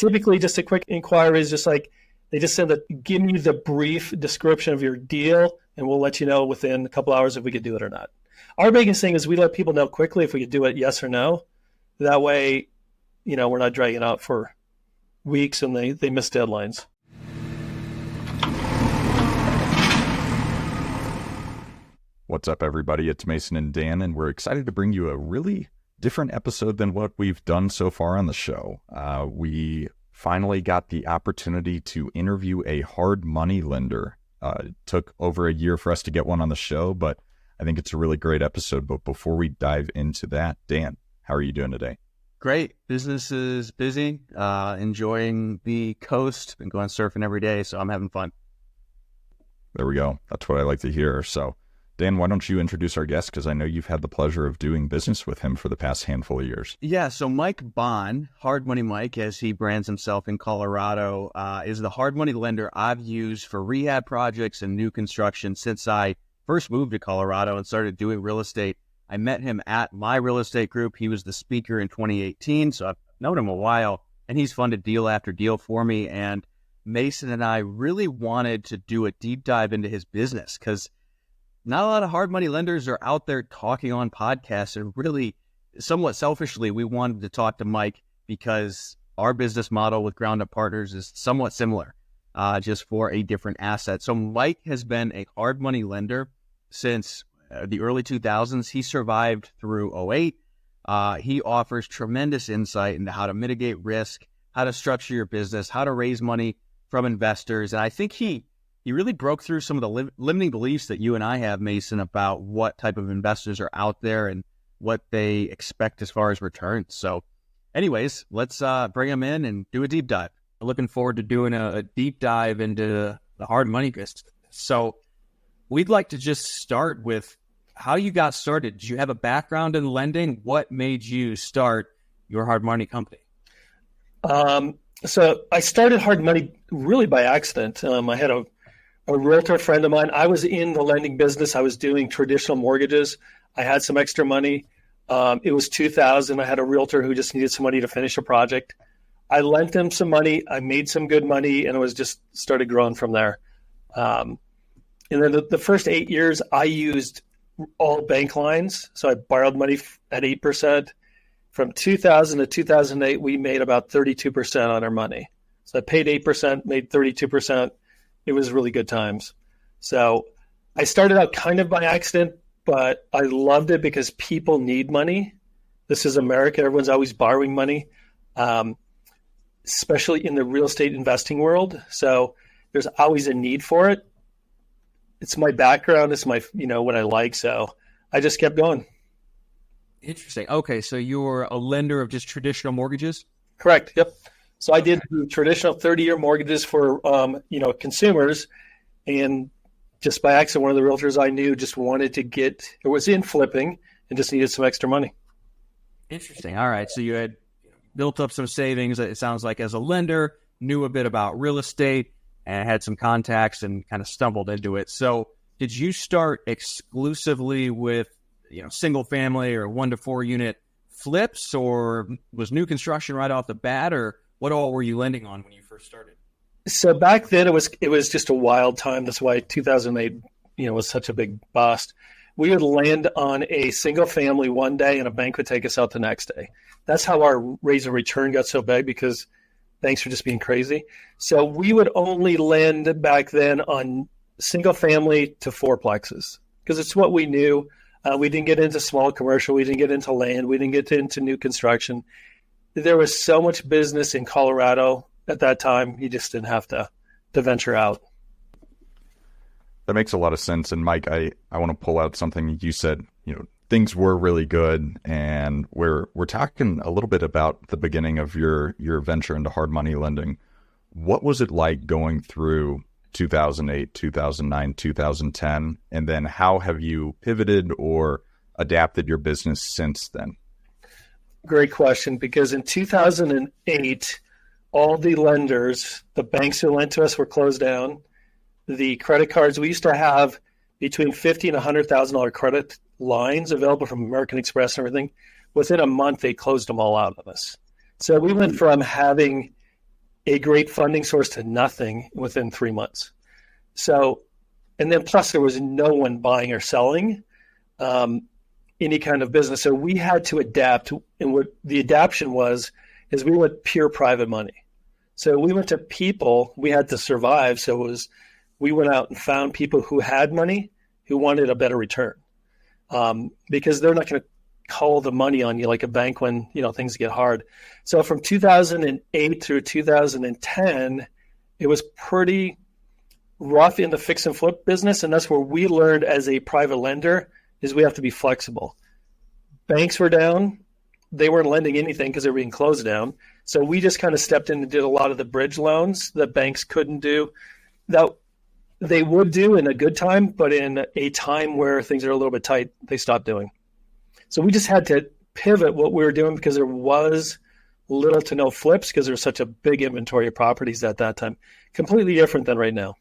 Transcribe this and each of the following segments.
typically just a quick inquiry is just like, they just said that, give me the brief description of your deal and we'll let you know within a couple hours if we could do it or not. Our biggest thing is we let people know quickly if we could do it, yes or no. That way, we're not dragging out for weeks and they miss deadlines. What's up, everybody? It's Mason and Dan, and we're excited to bring you a really different episode than what we've done so far on the show. We finally got the opportunity to interview a hard money lender. It took over a year for us to get one on the show, but I think it's a really great episode. But before we dive into that, Dan, how are you doing today? Great. Business is busy. Enjoying the coast. Been going surfing every day, so I'm having fun. There we go. That's what I like to hear. So, Dan, why don't you introduce our guest? Because I know you've had the pleasure of doing business with him for the past handful of years. Yeah, so Mike Bonn, Hard Money Mike, as he brands himself in Colorado, is the hard money lender I've used for rehab projects and new construction since I first moved to Colorado and started doing real estate. I met him at my real estate group. He was the speaker in 2018, so I've known him a while, and he's funded deal after deal for me. And Mason and I really wanted to do a deep dive into his business because not a lot of hard money lenders are out there talking on podcasts, and really, somewhat selfishly, we wanted to talk to Mike because our business model with Ground Up Partners is somewhat similar, just for a different asset. So Mike has been a hard money lender since the early 2000s. He survived through '08. He offers tremendous insight into how to mitigate risk, how to structure your business, how to raise money from investors. And I think he really broke through some of the limiting beliefs that you and I have, Mason, about what type of investors are out there and what they expect as far as returns. So anyways, let's bring him in and do a deep dive. Looking forward to doing a deep dive into the hard money business. So we'd like to just start with how you got started. Did you have a background in lending? What made you start your hard money company? So I started hard money really by accident. I had a realtor friend of mine. I was in the lending business. I was doing traditional mortgages. I had some extra money. It was 2000. I had a realtor who just needed some money to finish a project. I lent him some money. I made some good money, and it was just started growing from there. And then the first 8 years, I used all bank lines. So I borrowed money at 8%. From 2000 to 2008, we made about 32% on our money. So I paid 8%, made 32%. It was really good times. So I started out kind of by accident, but I loved it because people need money. This is America. Everyone's always borrowing money, especially in the real estate investing world. So there's always a need for it. It's my background. It's my, what I like. So I just kept going. Interesting. Okay. So you're a lender of just traditional mortgages? Correct. Yep. So I did traditional 30-year mortgages for, consumers, and just by accident, one of the realtors I knew just wanted to was in flipping and just needed some extra money. Interesting. All right. So you had built up some savings, it sounds like, as a lender, knew a bit about real estate, and had some contacts and kind of stumbled into it. So did you start exclusively with, single family or 1 to 4 unit flips, or was new construction right off the bat, or what all were you lending on when you first started? So back then it was just a wild time. That's why 2008, was such a big bust. We would land on a single family one day and a bank would take us out the next day. That's how our rate of return got so big, because banks were just being crazy. So we would only lend back then on single family to fourplexes because it's what we knew. We didn't get into small commercial. We didn't get into land. We didn't get into new construction. There was so much business in Colorado at that time. You just didn't have to venture out. That makes a lot of sense. And Mike, I want to pull out something you said. Things were really good, and we're talking a little bit about the beginning of your venture into hard money lending. What was it like going through 2008, 2009, 2010, and then how have you pivoted or adapted your business since then? Great question, because in 2008, all the lenders, the banks who lent to us, were closed down. The credit cards, we used to have between $50,000 and $100,000 credit lines available from American Express and everything. Within a month, they closed them all out on us. So we went from having a great funding source to nothing within 3 months. So, and then plus there was no one buying or selling any kind of business. So we had to adapt. And what the adaptation is we went pure private money. So we went to people, we had to survive. So we went out and found people who had money, who wanted a better return. Because they're not going to call the money on you like a bank when, things get hard. So from 2008 through 2010, it was pretty rough in the fix and flip business. And that's where we learned as a private lender is we have to be flexible. Banks were down. They weren't lending anything because they were being closed down. So we just kind of stepped in and did a lot of the bridge loans that banks couldn't do. That they would do in a good time, but in a time where things are a little bit tight, they stopped doing. So we just had to pivot what we were doing because there was little to no flips because there was such a big inventory of properties at that time. Completely different than right now.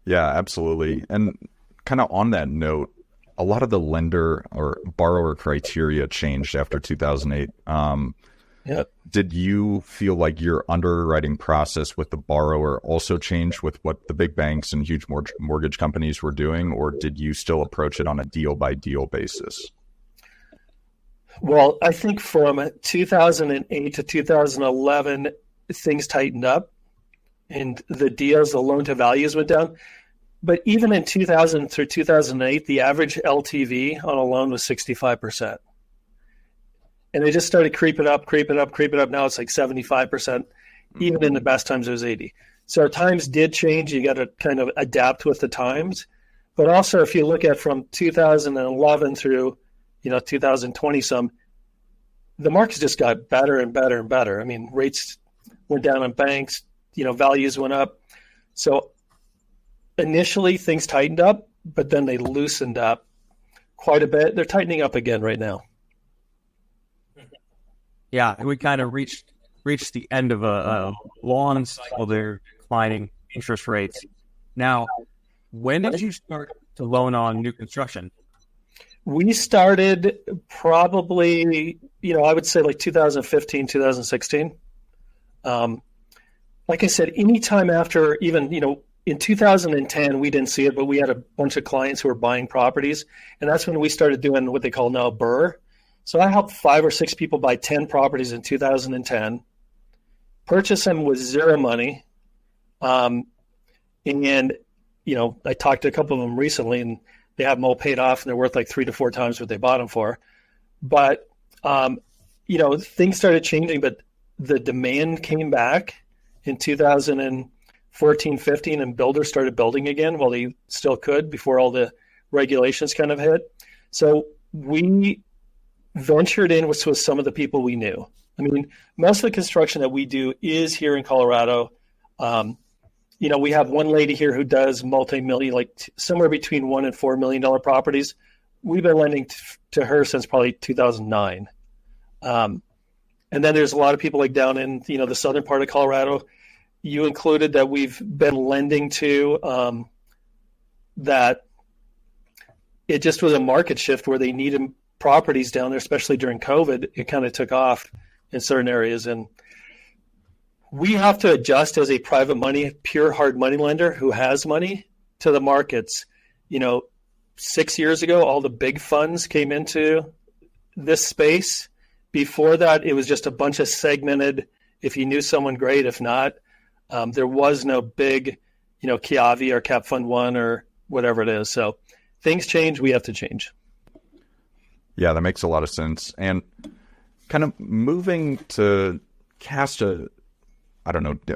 Yeah, absolutely. And kind of on that note, a lot of the lender or borrower criteria changed after 2008. Yep. Did you feel like your underwriting process with the borrower also changed with what the big banks and huge mortgage companies were doing, or did you still approach it on a deal-by-deal basis? Well, I think from 2008 to 2011, things tightened up and the loan to values went down. But even in 2000 through 2008, the average LTV on a loan was 65%. And it just started creeping up. Now it's like 75%. Even in the best times, it was 80. So times did change. You got to kind of adapt with the times. But also, if you look at from 2011 through 2020 some, the markets just got better and better and better. I mean, rates went down on banks, values went up. So initially things tightened up, but then they loosened up quite a bit. They're tightening up again right now. Yeah, we kind of reached the end of a long cycle there, declining interest rates. Now, when did you start to loan on new construction? We started probably, I would say like 2015, 2016. Like I said, anytime after even, in 2010, we didn't see it, but we had a bunch of clients who were buying properties. And that's when we started doing what they call now BRRRR. So I helped 5 or 6 people buy 10 properties in 2010, purchase them with zero money. And, I talked to a couple of them recently and they have them all paid off and they're worth like 3 to 4 times what they bought them for. But, things started changing, but the demand came back in 2014, 15, and builders started building again while they still could before all the regulations kind of hit. So we ventured in with some of the people we knew. I mean, most of the construction that we do is here in Colorado. We have one lady here who does multi-million, like somewhere between $1 and $4 million properties. We've been lending to her since probably 2009. And then there's a lot of people like down in, the southern part of Colorado, you included, that we've been lending to, that it just was a market shift where they needed properties down there, especially during COVID. It kind of took off in certain areas. And we have to adjust as a private money, pure hard money lender who has money to the markets. 6 years ago, all the big funds came into this space. Before that, it was just a bunch of segmented, if you knew someone, great. If not, there was no big, Kiavi or Cap Fund One or whatever it is. So things change. We have to change. Yeah, that makes a lot of sense. And kind of moving to cast a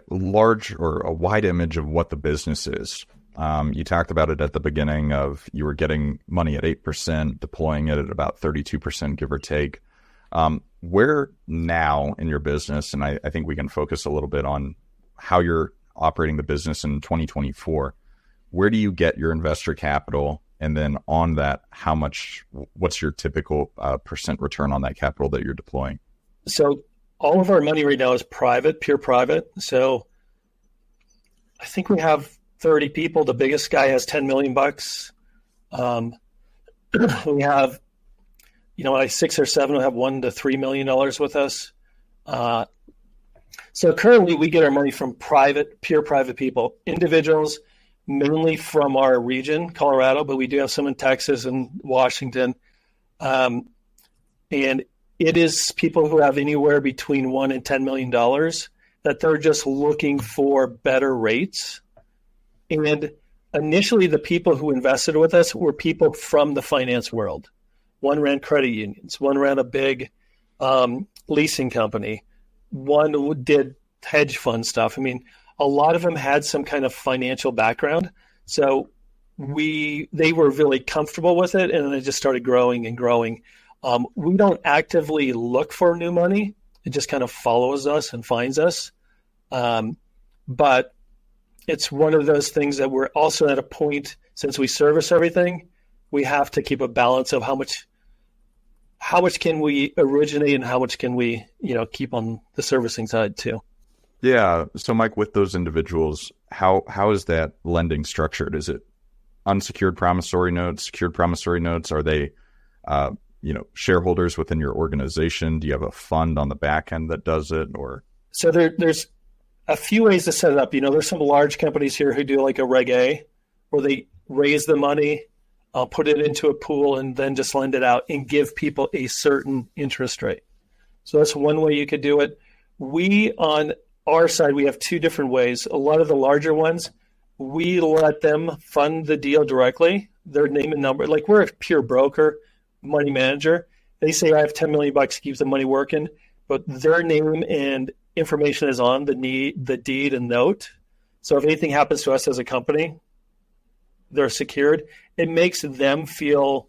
large or a wide image of what the business is. You talked about it at the beginning of you were getting money at 8%, deploying it at about 32%, give or take. Where now in your business, and I think we can focus a little bit on how you're operating the business in 2024, where do you get your investor capital? And then on that, what's your typical percent return on that capital that you're deploying? So all of our money right now is private, pure private. So I think we have 30 people. The biggest guy has $10 million. We have, like 6 or 7 will have $1 to $3 million with us. So currently we get our money from pure private people, individuals, mainly from our region, Colorado, but we do have some in Texas and Washington. And it is people who have anywhere between $1 and $10 million that they're just looking for better rates. And initially, the people who invested with us were people from the finance world. One ran credit unions. One ran a big leasing company. One did hedge fund stuff. I mean, a lot of them had some kind of financial background. So they were really comfortable with it, and then it just started growing and growing. We don't actively look for new money. It just kind of follows us and finds us. But it's one of those things that we're also at a point, since we service everything, we have to keep a balance of how much can we originate and how much can we, keep on the servicing side too. Yeah. So Mike, with those individuals, how is that lending structured? Is it unsecured promissory notes, secured promissory notes? Are they, shareholders within your organization? Do you have a fund on the back end that does it? Or so there's a few ways to set it up. There's some large companies here who do like a Reg A, where they raise the money, put it into a pool, and then just lend it out and give people a certain interest rate. So that's one way you could do it. We, on our side, we have two different ways. A lot of the larger ones, we let them fund the deal directly, their name and number. Like, we're a pure broker, money manager. They say, I have $10 million, keep the money working, but their name and information is on the deed and note. So if anything happens to us as a company, they're secured. It makes them feel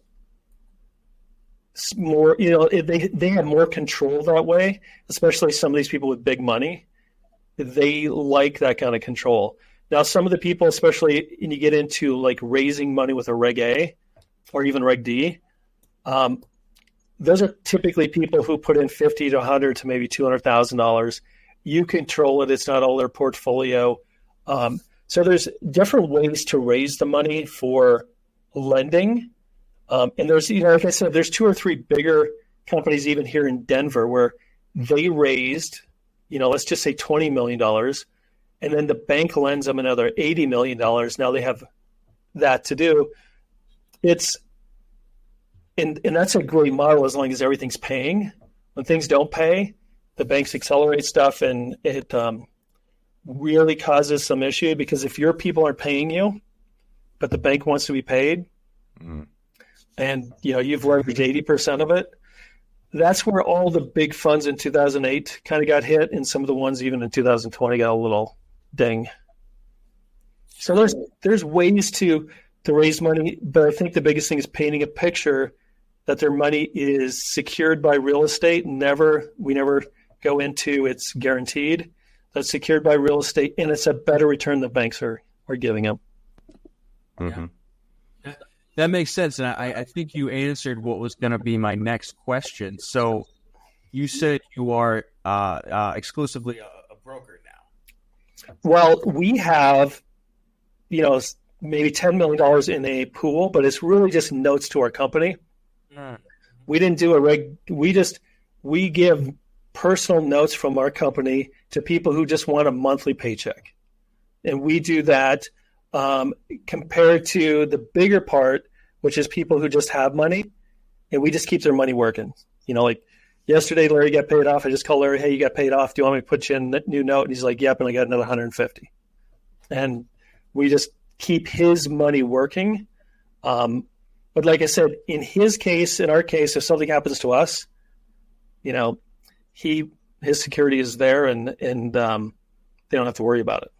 more, they have more control that way, especially some of these people with big money. They like that kind of control. Now, some of the people, especially when you get into like raising money with a Reg A or even Reg D, those are typically people who put in $50 to $100 to maybe $200,000. You control it. It's not all their portfolio. So there's different ways to raise the money for lending. And there's, like I said, there's 2 or 3 bigger companies even here in Denver where they raised, let's just say $20 million. And then the bank lends them another $80 million. Now they have that to do. And that's a great model as long as everything's paying. When things don't pay, the banks accelerate stuff, and it really causes some issue, because if your people aren't paying you, but the bank wants to be paid, and you've leveraged 80% of it, that's where all the big funds in 2008 kind of got hit, and some of the ones even in 2020 got a little ding. So there's ways to raise money, but I think the biggest thing is painting a picture that their money is secured by real estate. We never go into it's guaranteed. That's secured by real estate, and it's a better return the banks are giving them. Mm-hmm. Yeah. That makes sense, and I think you answered what was going to be my next question. So you said you are exclusively a broker now. Well, we have, maybe $10 million in a pool, but it's really just notes to our company. We didn't do a reg. We give personal notes from our company to people who just want a monthly paycheck. And we do that compared to the bigger part, which is people who just have money, and we just keep their money working. Like yesterday, Larry got paid off. I just called Larry, hey, you got paid off. Do you want me to put you in a new note? And he's like, yep. And I got another 150. And we just keep his money working. But like I said, in our case, if something happens to us, his security is there, and they don't have to worry about it.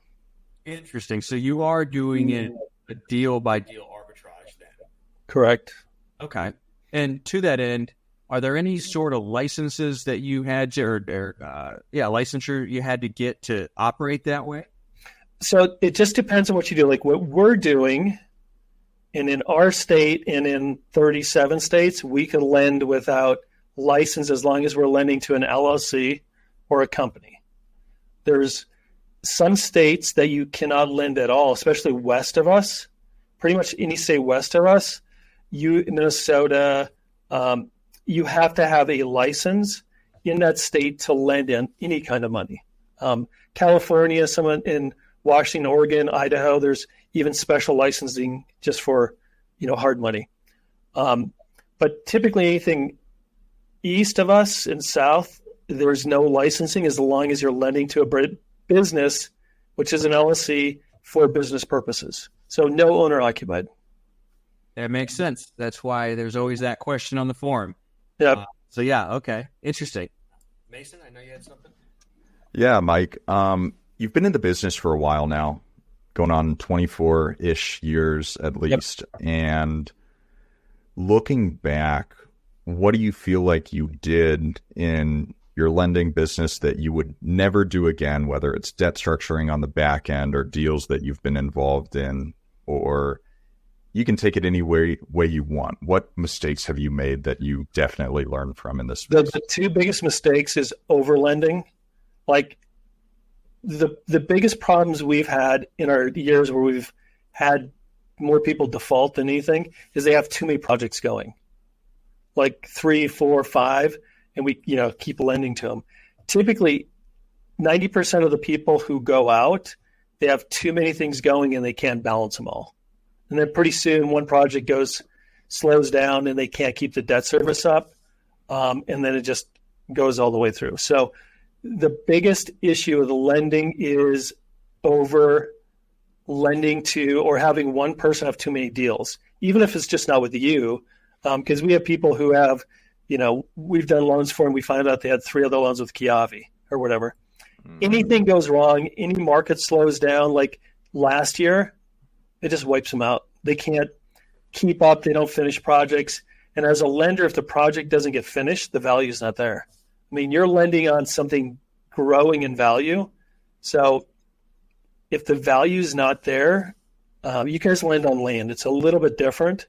Interesting. So you are doing it a deal by deal arbitrage then? Correct. Okay. And to that end, are there any sort of licenses that you had to, licensure you had to get to operate that way? So it just depends on what you do. Like what we're doing, and in our state and in 37 states, we can lend without license as long as we're lending to an LLC or a company. There's some states that you cannot lend at all, especially west of us. Pretty much any state west of us, Minnesota, you have to have a license in that state to lend in any kind of money. California, someone in Washington, Oregon, Idaho, there's even special licensing just for, hard money. But typically anything east of us and south, there's no licensing as long as you're lending to a business, which is an LLC for business purposes. So no owner occupied. That makes sense. That's why there's always that question on the forum. Yeah. Okay. Interesting. Mason, I know you had something. Yeah, Mike. You've been in the business for a while now, going on 24-ish years at least. Yep. And looking back, what do you feel like you did in your lending business that you would never do again, whether it's debt structuring on the back end or deals that you've been involved in, or you can take it any way you want? What mistakes have you made that you definitely learned from in this business? The two biggest mistakes is overlending. Like the biggest problems we've had in our years where we've had more people default than anything is they have too many projects going, like 3, 4, 5, and we keep lending to them. Typically, 90% of the people who go out, they have too many things going and they can't balance them all. And then pretty soon one project slows down and they can't keep the debt service up. And then it just goes all the way through. So the biggest issue of the lending is over lending to, or having one person have too many deals, even if it's just not with you. Because we have people who have, we've done loans for them. We find out they had 3 other loans with Kiavi or whatever. Anything goes wrong, any market slows down, like last year, it just wipes them out. They can't keep up. They don't finish projects. And as a lender, if the project doesn't get finished, the value is not there. I mean, you're lending on something growing in value. So if the value is not there, you guys lend on land. It's a little bit different.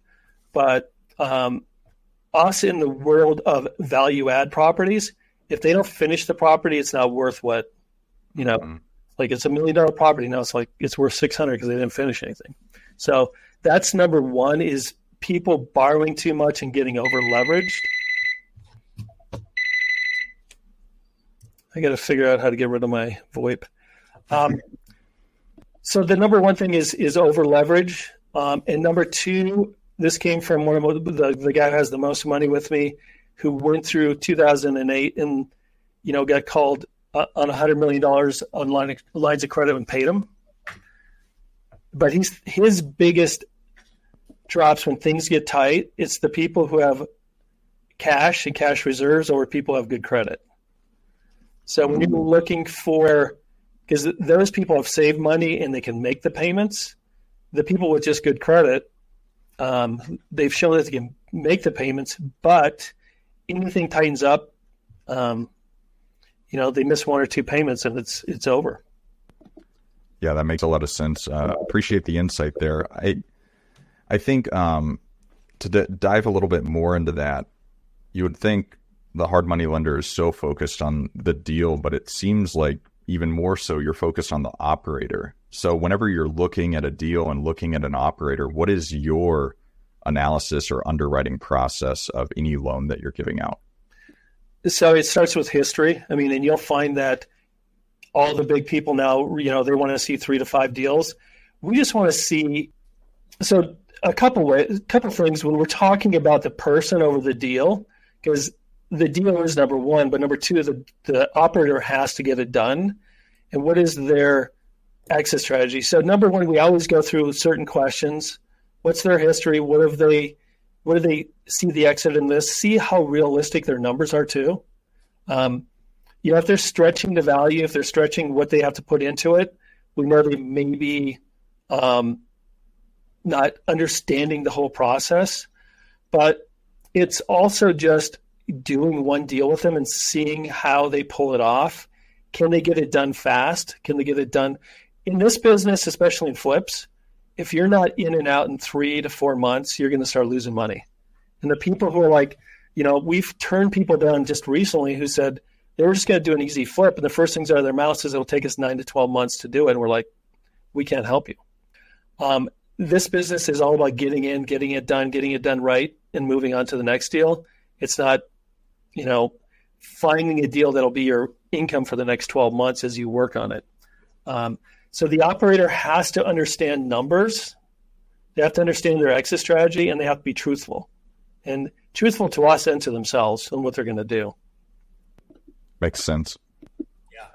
But us in the world of value add properties, if they don't finish the property, it's not worth what, like it's $1 million property. Now it's worth 600 because they didn't finish anything. So that's number one, is people borrowing too much and getting over leveraged. I got to figure out how to get rid of my VoIP. So the number one thing is over leverage. And number two, this came from one of the guy who has the most money with me, who went through 2008 and, got called on $100 million on lines of credit and paid him. But his biggest drops when things get tight, it's the people who have cash and cash reserves or people who have good credit. So when you're looking for, because those people have saved money and they can make the payments, the people with just good credit, they've shown that they can make the payments, but anything tightens up, they miss 1 or 2 payments and it's over. Yeah, that makes a lot of sense. Appreciate the insight there. I think to dive a little bit more into that, you would think the hard money lender is so focused on the deal, but it seems like even more so you're focused on the operator. So whenever you're looking at a deal and looking at an operator, what is your analysis or underwriting process of any loan that you're giving out? So it starts with history. I mean, and you'll find that all the big people now, they want to see 3 to 5 deals. We just want to see. So a couple things when we're talking about the person over the deal, because the deal is number one, but number two, the operator has to get it done. And what is their exit strategy? So number one, we always go through certain questions. What's their history? What do they see the exit in this? See how realistic their numbers are too. If they're stretching the value, if they're stretching what they have to put into it, we know they may be not understanding the whole process. But it's also just doing one deal with them and seeing how they pull it off. Can they get it done fast? Can they get it done? In this business, especially in flips, if you're not in and out in 3 to 4 months, you're going to start losing money. And the people who are like, we've turned people down just recently who said they were just going to do an easy flip. And the first things out of their mouths is it'll take us 9 to 12 months to do it. And we're like, we can't help you. This business is all about getting it done right, and moving on to the next deal. It's not, finding a deal that'll be your income for the next 12 months as you work on it. So the operator has to understand numbers. They have to understand their exit strategy, and they have to be truthful. And truthful to us and to themselves on what they're going to do. Makes sense.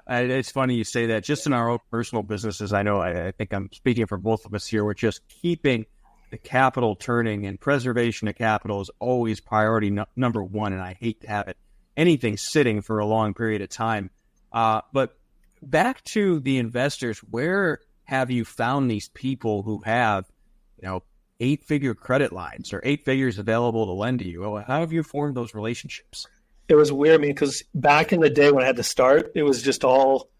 It's funny you say that. Just in our own personal businesses, I know I think I'm speaking for both of us here. We're just keeping the capital turning, and preservation of capital is always priority number one. And I hate to have anything sitting for a long period of time. But back to the investors, where have you found these people who have, 8-figure credit lines or 8 figures available to lend to you? How have you formed those relationships? It was weird, because back in the day when I had to start, it was just all,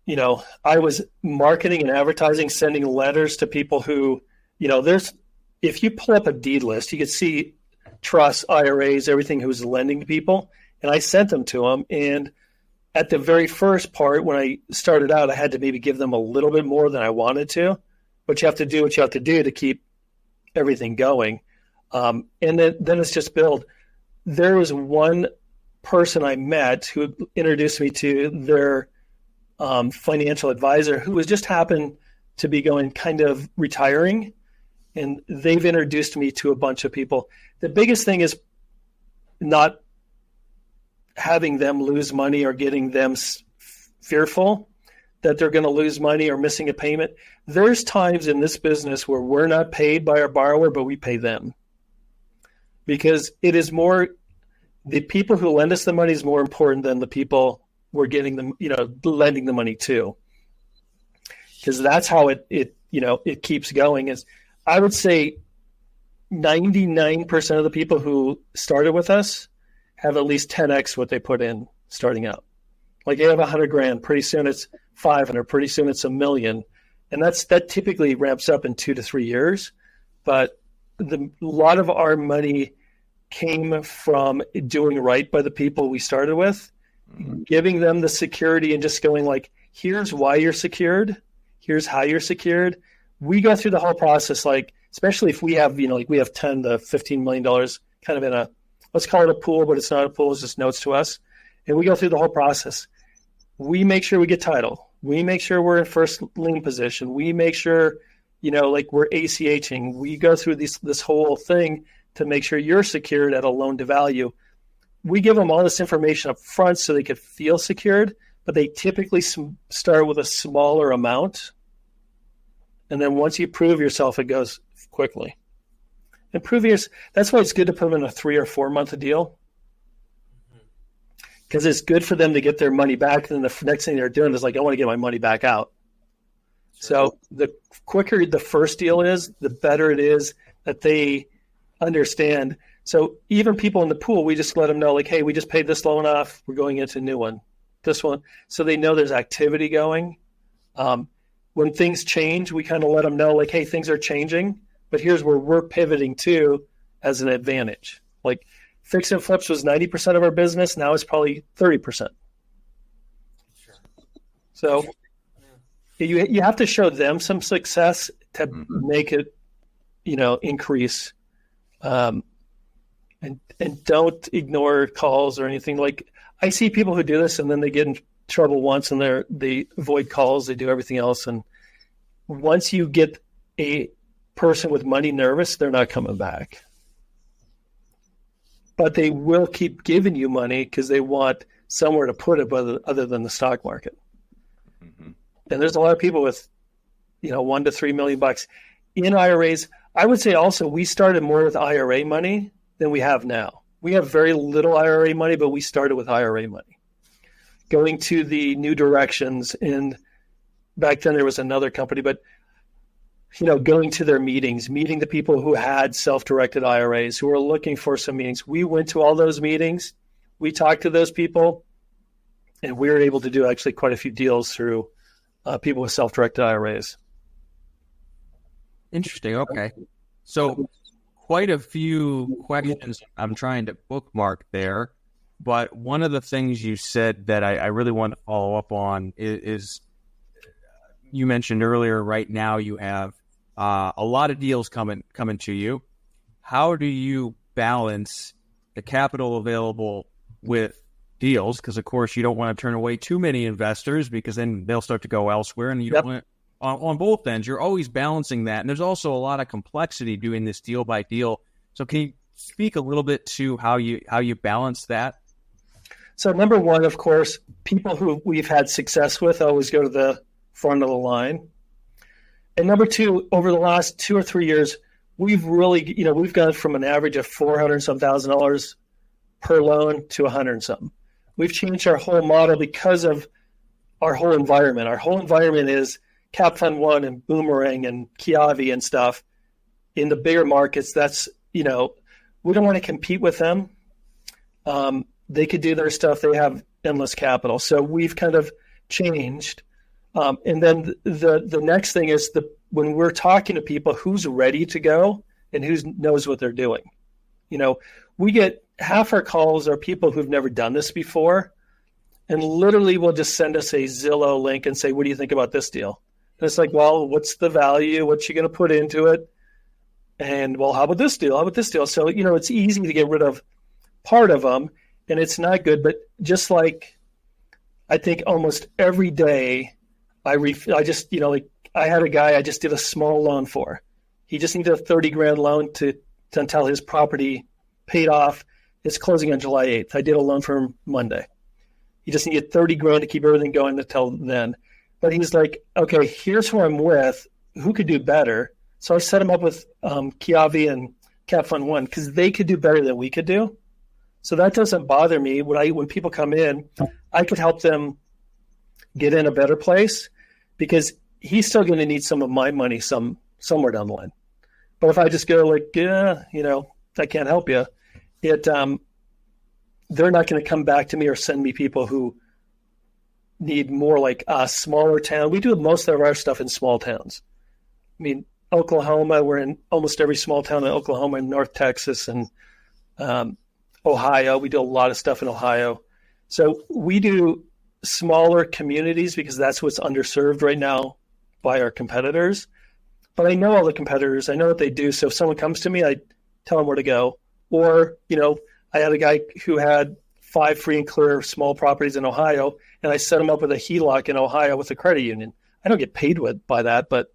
I was marketing and advertising, sending letters to people who, if you pull up a deed list, you could see trusts, IRAs, everything who's lending to people. And I sent them to them. And at the very first part, when I started out, I had to maybe give them a little bit more than I wanted to, but you have to do what you have to do to keep everything going. And then it's just build. There was one person I met who introduced me to their financial advisor, who was just happened to be going kind of retiring. And they've introduced me to a bunch of people. The biggest thing is not having them lose money or getting them fearful that they're going to lose money or missing a payment. There's times in this business where we're not paid by our borrower, but we pay them. Because it is more, the people who lend us the money is more important than the people we're getting them, lending the money to. Because that's how it keeps going. Is I would say 99% of the people who started with us have at least 10x what they put in starting out. Like, you have $100,000, pretty soon it's 500, pretty soon it's $1 million. And that typically ramps up in 2 to 3 years. But a lot of our money came from doing right by the people we started with, giving them the security and just going like, here's why you're secured. Here's how you're secured. We go through the whole process, like, especially if we have, we have $10 to $15 million kind of in a, let's call it a pool, but it's not a pool, it's just notes to us. And we go through the whole process. We make sure we get title. We make sure we're in first lien position. We make sure, we're ACHing. We go through this whole thing to make sure you're secured at a loan to value. We give them all this information up front so they could feel secured, but they typically start with a smaller amount. And then once you prove yourself, it goes quickly. And that's why it's good to put them in a 3 or 4 month deal. Because it's good for them to get their money back. And then the next thing they're doing is like, I want to get my money back out. Sure. So the quicker the first deal is, the better it is that they understand. So even people in the pool, we just let them know, like, hey, we just paid this loan off. We're going into a new one. This one. So they know there's activity going. When things change, we kind of let them know, like, hey, things are changing, but here's where we're pivoting to as an advantage. Like, fix and flips was 90% of our business. Now it's probably 30%. Sure. So you have to show them some success to make it, increase. And don't ignore calls or anything. Like, I see people who do this and then they get in trouble once and they avoid calls. They do everything else. And once you get a person with money nervous, they're not coming back. But they will keep giving you money because they want somewhere to put it other than the stock market. Mm-hmm. And there's a lot of people with, $1 to $3 million in IRAs. I would say also we started more with IRA money than we have now. We have very little IRA money, but we started with IRA money. Going to the New Directions, and back then there was another company, but going to their meetings, meeting the people who had self-directed IRAs, who were looking for some meetings. We went to all those meetings. We talked to those people, and we were able to do actually quite a few deals through people with self-directed IRAs. Interesting. Okay. So quite a few questions I'm trying to bookmark there, but one of the things you said that I really want to follow up on is you mentioned earlier, right now you have a lot of deals coming to you. How do you balance the capital available with deals, because of course you don't want to turn away too many investors, because then they'll start to go elsewhere, and you don't want on both ends. You're always balancing that, and there's also a lot of complexity doing this deal by deal. So can you speak a little bit to how you balance that? So number one, of course, people who we've had success with always go to the front of the line. And number two, over the last 2 or 3 years, we've really, we've gone from an average of $400,000 per loan to 100 something. We've changed our whole model because of our whole environment. Our whole environment is Cap Fund One and Boomerang and Kiavi and stuff. In the bigger markets, that's, we don't want to compete with them. They could do their stuff. They have endless capital. So we've kind of changed. And then the next thing is when we're talking to people, who's ready to go and who knows what they're doing. We get half our calls are people who've never done this before, and literally will just send us a Zillow link and say, what do you think about this deal? And it's like, well, what's the value? What's you going to put into it? And, well, how about this deal? How about this deal? So, it's easy to get rid of part of them, and it's not good. But just like I think almost every day, I had a guy I just did a small loan for. He just needed a $30,000 loan to until his property paid off. It's closing on July 8th. I did a loan for him Monday. He just needed $30,000 to keep everything going until then. But he's like, okay, here's who I'm with. Who could do better? So I set him up with Kiavi and Cap Fund One because they could do better than we could do. So that doesn't bother me. When people come in, I could help them get in a better place because he's still going to need some of my money somewhere down the line. But if I just go like, I can't help you, they're not going to come back to me or send me people who need more like a smaller town. We do most of our stuff in small towns. I mean, Oklahoma, we're in almost every small town in Oklahoma and North Texas and Ohio. We do a lot of stuff in Ohio. So we do smaller communities because that's what's underserved right now by our competitors. But I know all the competitors. I know what they do. So if someone comes to me, I tell them where to go. Or, I had a guy who had 5 free and clear small properties in Ohio, and I set him up with a HELOC in Ohio with a credit union. I don't get paid by that, but,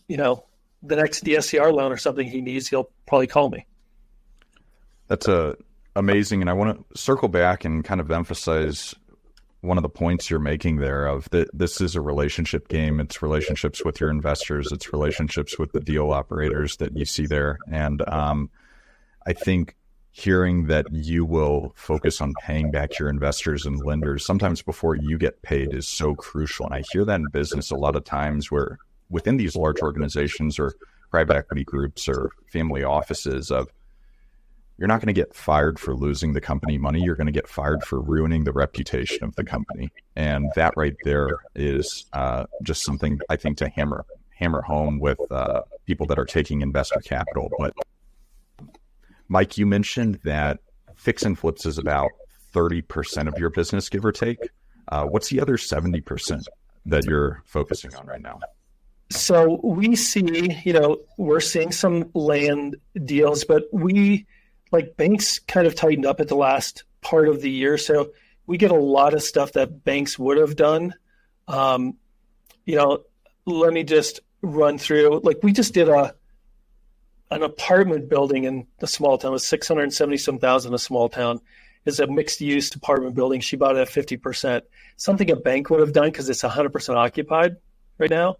the next DSCR loan or something he needs, he'll probably call me. That's amazing. And I want to circle back and kind of emphasize one of the points you're making there of that this is a relationship game. It's relationships with your investors. It's relationships with the deal operators that you see there. And I think hearing that you will focus on paying back your investors and lenders sometimes before you get paid is so crucial. And I hear that in business a lot of times where within these large organizations or private equity groups or family offices of you're not going to get fired for losing the company money. You're going to get fired for ruining the reputation of the company. And that right there is just something I think to hammer home with people that are taking investor capital. But Mike, you mentioned that fix and flips is about 30% of your business, give or take. What's the other 70% that you're focusing on right now? So we see, we're seeing some land deals, but banks kind of tightened up at the last part of the year. So we get a lot of stuff that banks would have done. Let me just run through, we just did an apartment building in a small town. It was $670,000 a small town. It's a mixed use apartment building. She bought it at 50%, something a bank would have done because it's 100% occupied right now.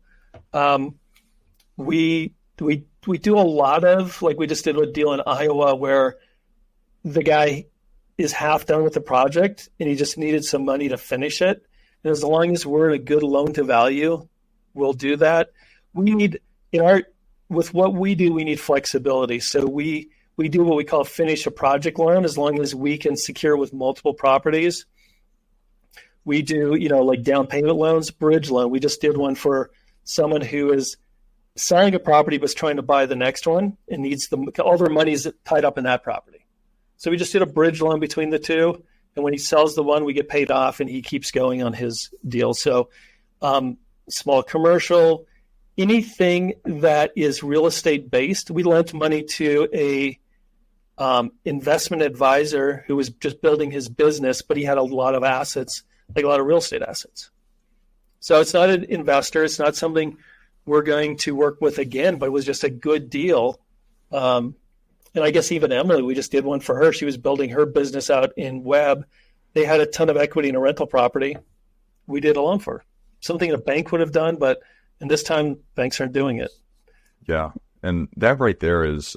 We do a lot of, we just did a deal in Iowa where the guy is half done with the project and he just needed some money to finish it. And as long as we're in a good loan to value, we'll do that. We need with what we do, we need flexibility. So we do what we call finish a project loan as long as we can secure with multiple properties. We do, down payment loans, bridge loan. We just did one for someone who is selling a property but is trying to buy the next one and needs all their money is tied up in that property. So we just did a bridge loan between the two. And when he sells the one, we get paid off and he keeps going on his deal. So small commercial, anything that is real estate based. We lent money to investment advisor who was just building his business, but he had a lot of assets, like a lot of real estate assets. So it's not an investor. It's not something we're going to work with again, but it was just a good deal. And I guess even Emily, we just did one for her. She was building her business out in web. They had a ton of equity in a rental property. We did a loan for her. Something a bank would have done, but in this time, banks aren't doing it. Yeah. And that right there is,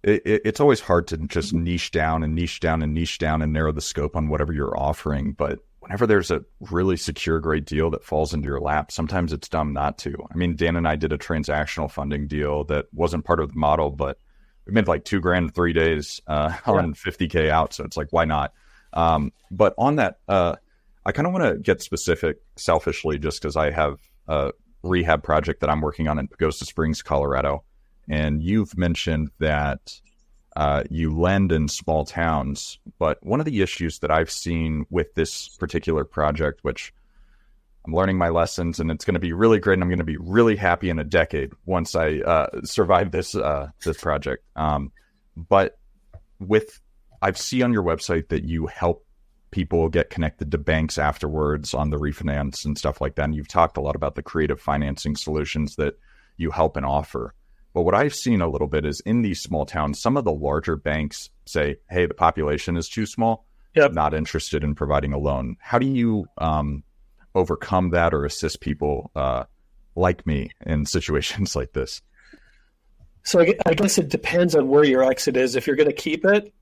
it's always hard to just niche down and narrow the scope on whatever you're offering. But whenever there's a really secure, great deal that falls into your lap, sometimes it's dumb not to. I mean, Dan and I did a transactional funding deal that wasn't part of the model, but we made like $2,000 in 3 days on $50K out. So it's like, why not? But on that, I kind of want to get specific selfishly, just because I have a rehab project that I'm working on in Pagosa Springs, Colorado. And you've mentioned that you lend in small towns, but one of the issues that I've seen with this particular project, which I'm learning my lessons, and it's going to be really great, and I'm going to be really happy in a decade once I survive this project. But I see on your website that you help people get connected to banks afterwards on the refinance and stuff like that. And you've talked a lot about the creative financing solutions that you help and offer. But what I've seen a little bit is in these small towns, some of the larger banks say, hey, the population is too small, not interested in providing a loan. How do you overcome that or assist people like me in situations like this? So I guess it depends on where your exit is. If you're going to keep it,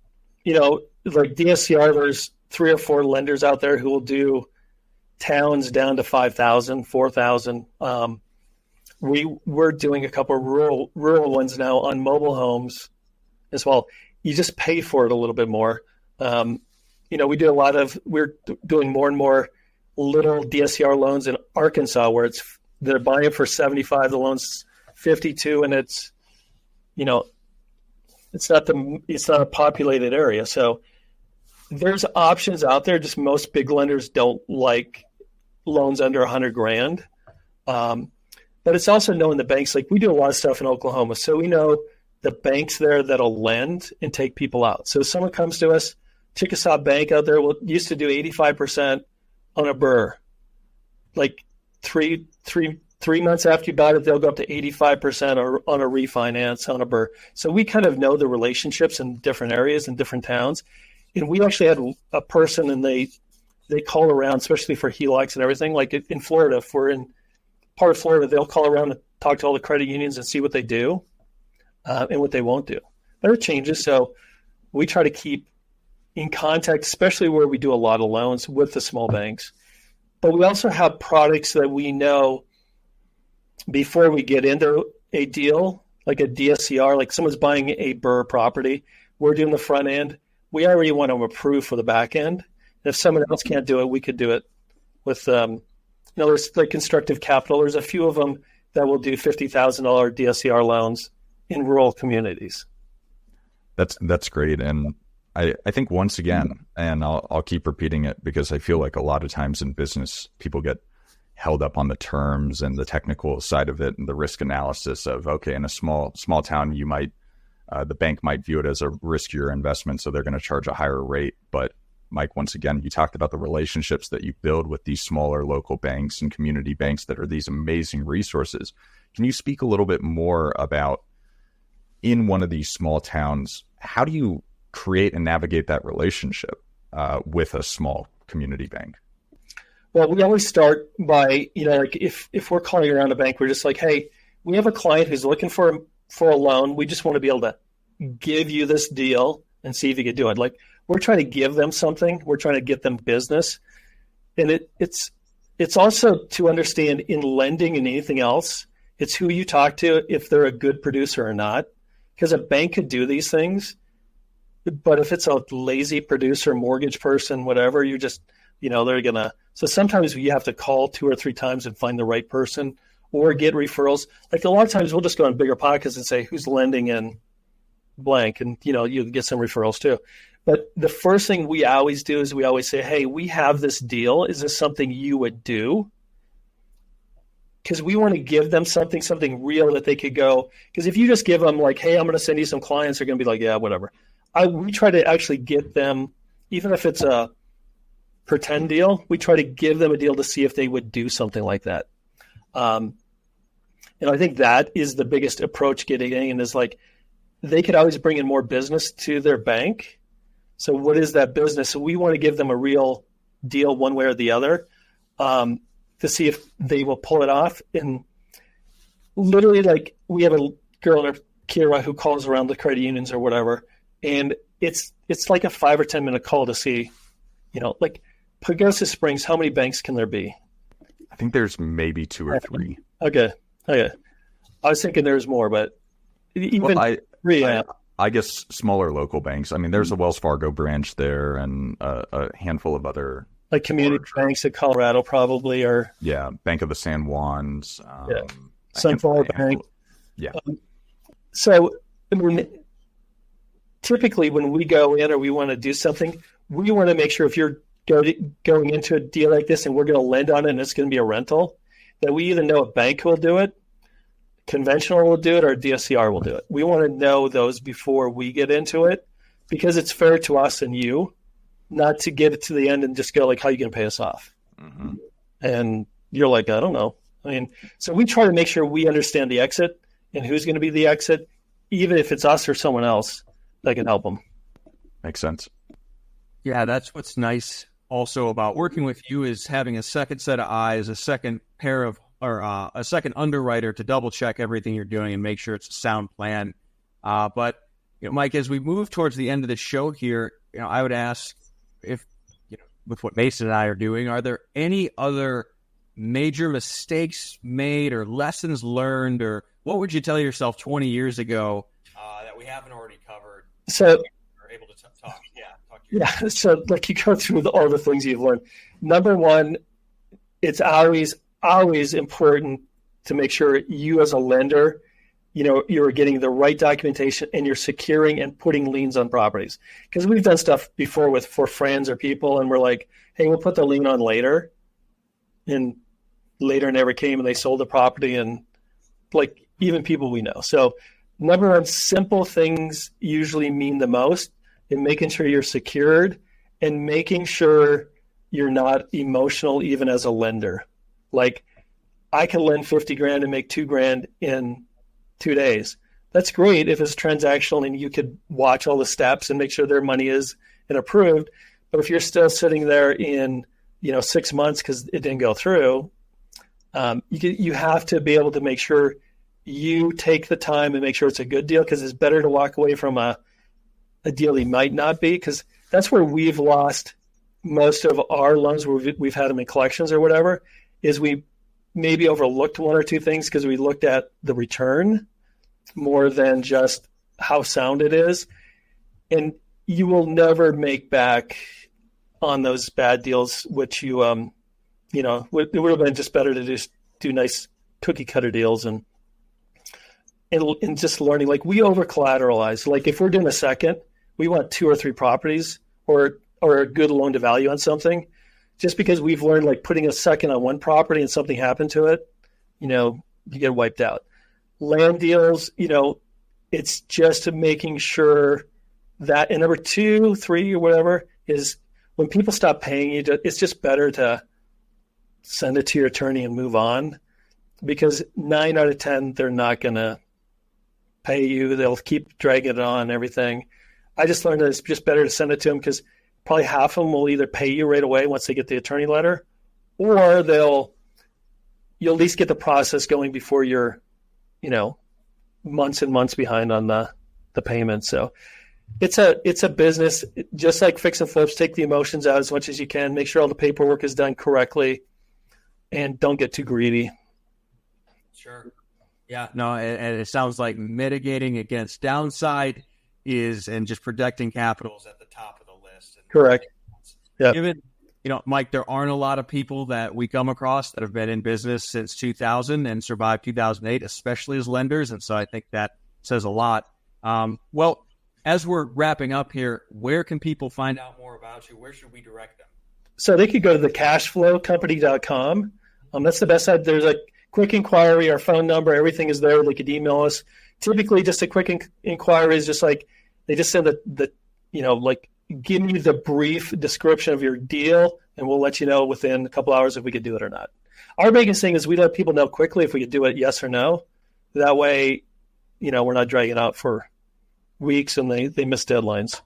like DSCR, there's 3 or 4 lenders out there who will do towns down to 5,000, 4,000. We're doing a couple of rural ones now on mobile homes as well. You just pay for it a little bit more. We're doing more and more little DSCR loans in Arkansas where they're buying for 75, the loan's 52, and it's not a populated area. So there's options out there. Just most big lenders don't like loans under $100,000. But it's also knowing the banks. Like we do a lot of stuff in Oklahoma, so we know the banks there that'll lend and take people out. So if someone comes to us, Chickasaw Bank out there used to do 85% on a burr. Like three months after you bought it, they'll go up to 85% on a refinance on a burr. So we kind of know the relationships in different areas and different towns. And we actually had a person, and they call around, especially for HELOCs and everything. Like in Florida, if we're in part of Florida, they'll call around and talk to all the credit unions and see what they do and what they won't do. There are changes, so we try to keep in contact, especially where we do a lot of loans with the small banks. But we also have products that we know before we get into a deal, like a DSCR, like someone's buying a burr property, we're doing the front end. We already want to approve for the back end. If someone else can't do it, we could do it with there's like Constructive Capital. There's a few of them that will do $50,000 DSCR loans in rural communities. That's great. And I think once again, and I'll keep repeating it because I feel like a lot of times in business, people get held up on the terms and the technical side of it and the risk analysis of, okay, in a small town, you might, the bank might view it as a riskier investment, so they're going to charge a higher rate. But Mike, once again, you talked about the relationships that you build with these smaller local banks and community banks that are these amazing resources. Can you speak a little bit more about, in one of these small towns, how do you create and navigate that relationship with a small community bank? Well, we always start by, like if we're calling around a bank, we're just like, hey, we have a client who's looking for a loan. We just want to be able to give you this deal and see if you can do it. Like, we're trying to give them something. We're trying to get them business. And it's also to understand in lending and anything else, it's who you talk to, if they're a good producer or not. Because a bank could do these things, but if it's a lazy producer, mortgage person, whatever, you just, they're going to. So sometimes you have to call 2 or 3 times and find the right person or get referrals. Like a lot of times we'll just go on Bigger Pockets and say, who's lending in blank? And, you get some referrals too. But the first thing we always do is we always say, hey, we have this deal. Is this something you would do? because we want to give them something real that they could go. Because if you just give them like, hey, I'm going to send you some clients, they're going to be like, yeah, whatever. We try to actually get them, even if it's a pretend deal, we try to give them a deal to see if they would do something like that. And I think that is the biggest approach getting in is like, they could always bring in more business to their bank. So what is that business? So we want to give them a real deal one way or the other. To see if they will pull it off. And literally, like, we have a girl, Kira, who calls around the credit unions or whatever, and it's like a 5 or 10 minute call to see, like Pagosa Springs, how many banks can there be? I think there's maybe 2 or 3. Okay. I was thinking there's more, but even three. I guess smaller local banks. I mean, there's a Wells Fargo branch there and a handful of other. Like community banks in Colorado probably are. Yeah, Bank of the San Juans. Sunflower Bank. Yeah. So typically when we go in or we want to do something, we want to make sure if you're going into a deal like this and we're going to lend on it and it's going to be a rental, that we either know a bank will do it, conventional will do it, or DSCR will do it. We want to know those before we get into it because it's fair to us and you. Not to get it to the end and just go like, how are you going to pay us off? Mm-hmm. And you're like, I don't know. I mean, so we try to make sure we understand the exit and who's going to be the exit, even if it's us or someone else that can help them. Makes sense. Yeah, that's what's nice also about working with you is having a second set of eyes, a second pair of, or a second underwriter to double check everything you're doing and make sure it's a sound plan. But Mike, as we move towards the end of the show here, I would ask, if with what Mason and I are doing, are there any other major mistakes made or lessons learned, or what would you tell yourself 20 years ago that we haven't already covered? So, are able to talk. Yeah. So like you go through all the things you've learned. Number one, it's always important to make sure you as a lender, you're getting the right documentation and you're securing and putting liens on properties. Because we've done stuff before for friends or people, and we're like, hey, we'll put the lien on later. And later never came, and they sold the property, and like even people we know. So number one, simple things usually mean the most in making sure you're secured and making sure you're not emotional even as a lender. Like, I can lend $50,000 and make $2,000 in 2 days. That's great if it's transactional and you could watch all the steps and make sure their money is approved. But if you're still sitting there in 6 months because it didn't go through, you have to be able to make sure you take the time and make sure it's a good deal, because it's better to walk away from a deal that might not be, because that's where we've lost most of our loans where we've had them in collections or whatever, is we maybe overlooked one or two things because we looked at the return more than just how sound it is. And you will never make back on those bad deals, which it would have been just better to just do nice cookie cutter deals and just learning. Like, we over collateralize. Like, if we're doing a second, we want 2 or 3 properties or a good loan to value on something. Just because we've learned, like, putting a second on one property and something happened to it, you get wiped out. Land deals, it's just making sure that, and number 2, 3, or whatever, is when people stop paying you, it's just better to send it to your attorney and move on, because 9 out of 10, they're not going to pay you. They'll keep dragging it on and everything. I just learned that it's just better to send it to them, because probably half of them will either pay you right away once they get the attorney letter, or you'll at least get the process going before you're, months and months behind on the payment. So it's a business, just like fix and flips. Take the emotions out as much as you can. Make sure all the paperwork is done correctly, and don't get too greedy. Sure. Yeah. No, and it sounds like mitigating against downside and just protecting capital is at the top of the list. Correct. Yeah. Given, Mike, there aren't a lot of people that we come across that have been in business since 2000 and survived 2008, especially as lenders. And so I think that says a lot. Well, as we're wrapping up here, where can people find out more about you? Where should we direct them? So they could go to thecashflowcompany.com. That's the best side. There's quick inquiry, our phone number, everything is there. They could email us. Typically, just a quick inquiry is just like they just send like give me the brief description of your deal, and we'll let you know within a couple hours if we could do it or not. Our biggest thing is we let people know quickly if we could do it, yes or no. That way, we're not dragging out for weeks and they miss deadlines.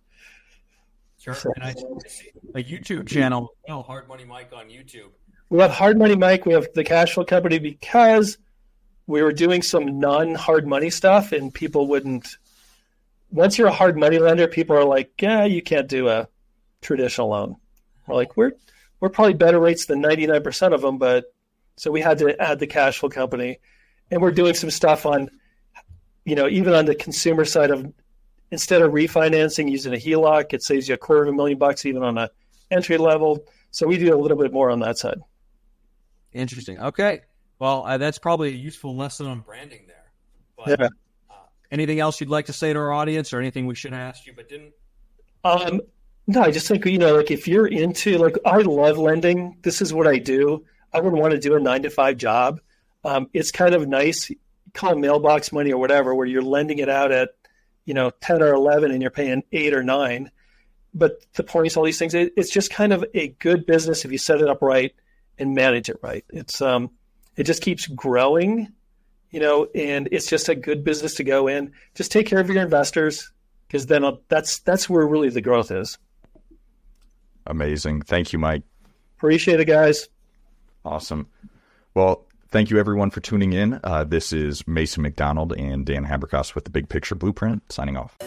Sure. And I see a YouTube channel, Hard Money Mike on YouTube. We have Hard Money Mike. We have the Cash Flow Company because we were doing some non-hard money stuff, and people wouldn't. Once you're a hard money lender, people are like, "Yeah, you can't do a traditional loan." We're like, we're probably better rates than 99% of them, but so we had to add the Cash Flow Company, and we're doing some stuff on, even on the consumer side of instead of refinancing using a HELOC, it saves you $250,000 even on a entry level. So we do a little bit more on that side. Interesting. Okay. Well, that's probably a useful lesson on branding there. But, yeah. Anything else you'd like to say to our audience, or anything we should have asked you but didn't? No, I just think, like if you're into, I love lending. This is what I do. I wouldn't want to do a 9-to-5 job. It's kind of nice, call it mailbox money or whatever, where you're lending it out at, 10 or 11 and you're paying 8 or 9. But the point is all these things, it's just kind of a good business if you set it up right and manage it right. It's it just keeps growing, and it's just a good business to go in. Just take care of your investors, because then that's where really the growth is. Amazing. Thank you, Mike. Appreciate it, guys. Awesome. Well, thank you everyone for tuning in. This is Mason McDonald and Dan Haberkas with the Big Picture Blueprint signing off.